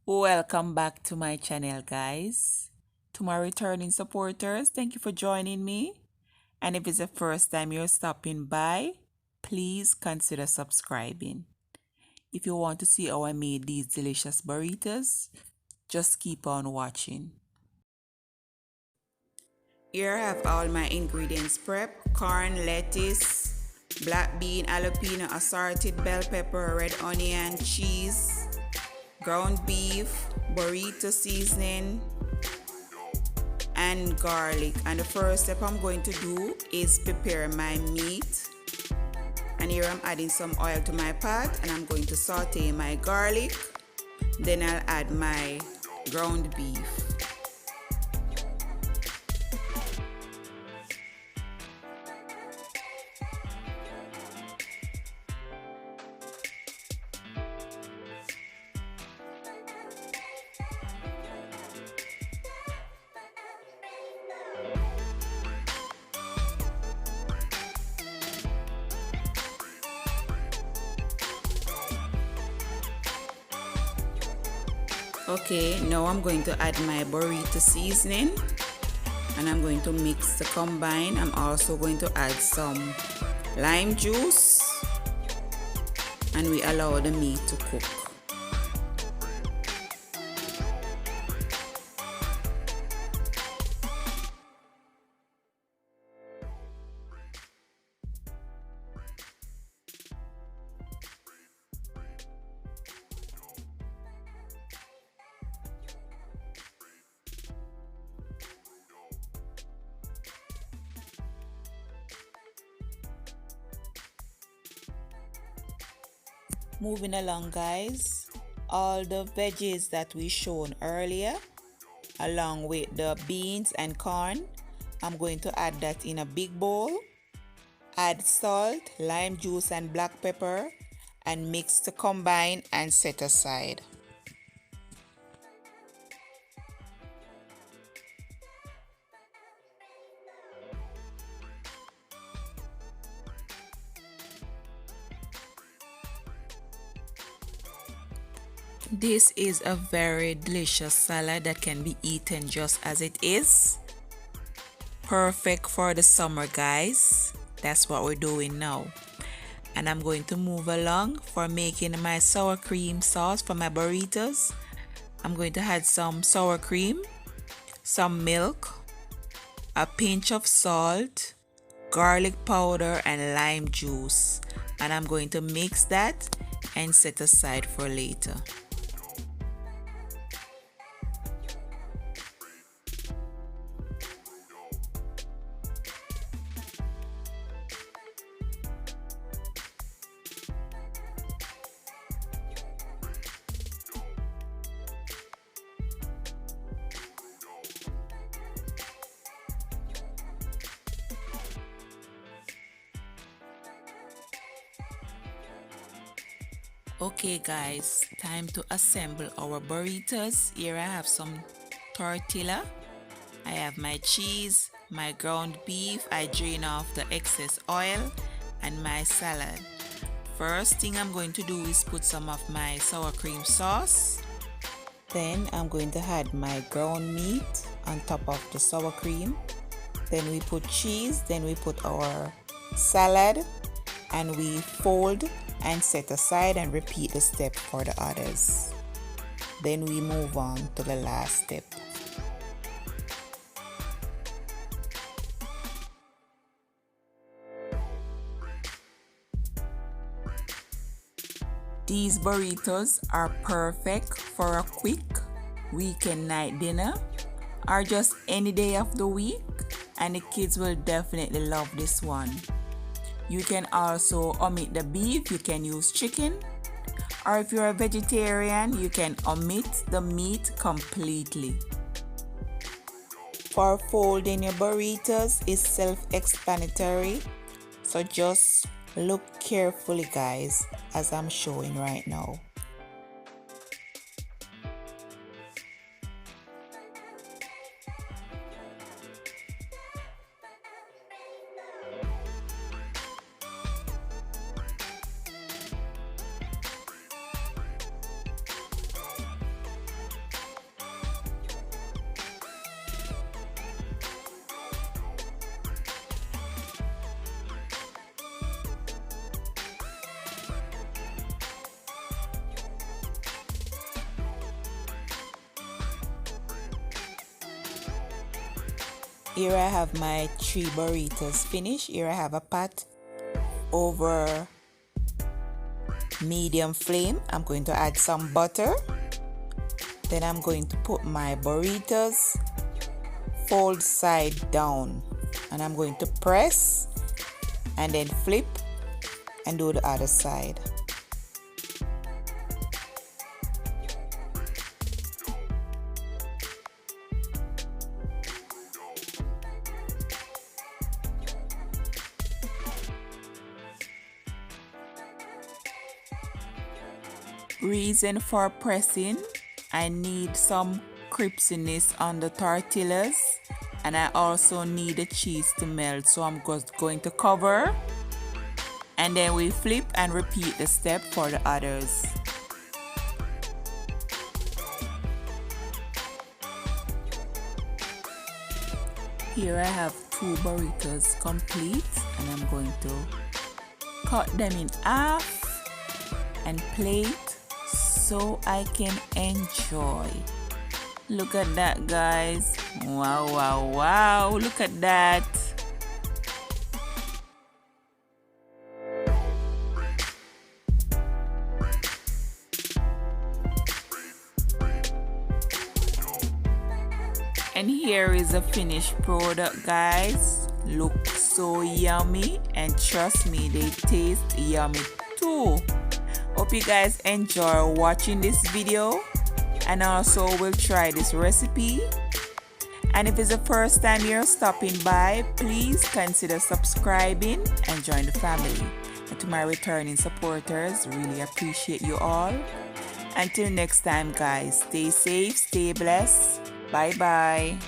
Welcome back to my channel, guys. To my returning supporters, thank you for joining me. And if it's the first time you're stopping by, please consider subscribing. If you want to see how I made these delicious burritos, just keep on watching. Here I have all my ingredients prepped: corn, lettuce, black bean, jalapeno, assorted bell pepper, red onion, cheese, ground beef, burrito seasoning, and garlic. And the first step I'm going to do is prepare my meat. And here I'm adding some oil to my pot, and I'm going to saute my garlic. Then I'll add my ground beef. Okay, now I'm going to add my burrito seasoning, and I'm going to mix the combine. I'm also going to add some lime juice, and we allow the meat to cook. Moving along, guys, all the veggies that we shown earlier along with the beans and corn, I'm going to add that in a big bowl. Add salt, lime juice and black pepper, and mix to combine and set aside. This is a very delicious salad that can be eaten just as it is. Perfect for the summer, guys. That's what we're doing now. And I'm going to move along for making my sour cream sauce for my burritos. I'm going to add some sour cream, some milk, a pinch of salt, garlic powder, and lime juice. And I'm going to mix that and set aside for later. Okay, guys, time to assemble our burritos. Here I have some tortilla. I have my cheese, my ground beef. I drain off the excess oil, and my salad. First thing I'm going to do is put some of my sour cream sauce. Then I'm going to add my ground meat on top of the sour cream. Then we put cheese, then we put our salad, and we fold and set aside and repeat the step for the others. Then we move on to the last step. These burritos are perfect for a quick weekend night dinner or just any day of the week, and the kids will definitely love this one. You can also omit the beef, you can use chicken, or if you're a vegetarian, you can omit the meat completely. For folding your burritos is self-explanatory, so just look carefully, guys, as I'm showing right now. Here I have my 3 burritos finished. Here I have a pot over medium flame. I'm going to add some butter. Then I'm going to put my burritos fold side down, and I'm going to press and then flip and do the other side. Reason for pressing: I need some crispiness on the tortillas, and I also need the cheese to melt, so I'm just going to cover, and then we flip and repeat the step for the others. Here I have 2 burritos complete, and I'm going to cut them in half and plate so I can enjoy. Look at that, guys. Wow, wow, wow. Look at that. And here is the finished product, guys. Look so yummy, and trust me, they taste yummy too. Hope you guys enjoy watching this video, and also will try this recipe. And if it's the first time you're stopping by, please consider subscribing and join the family. And to my returning supporters, really appreciate you all. Until next time, guys, stay safe, stay blessed. Bye bye.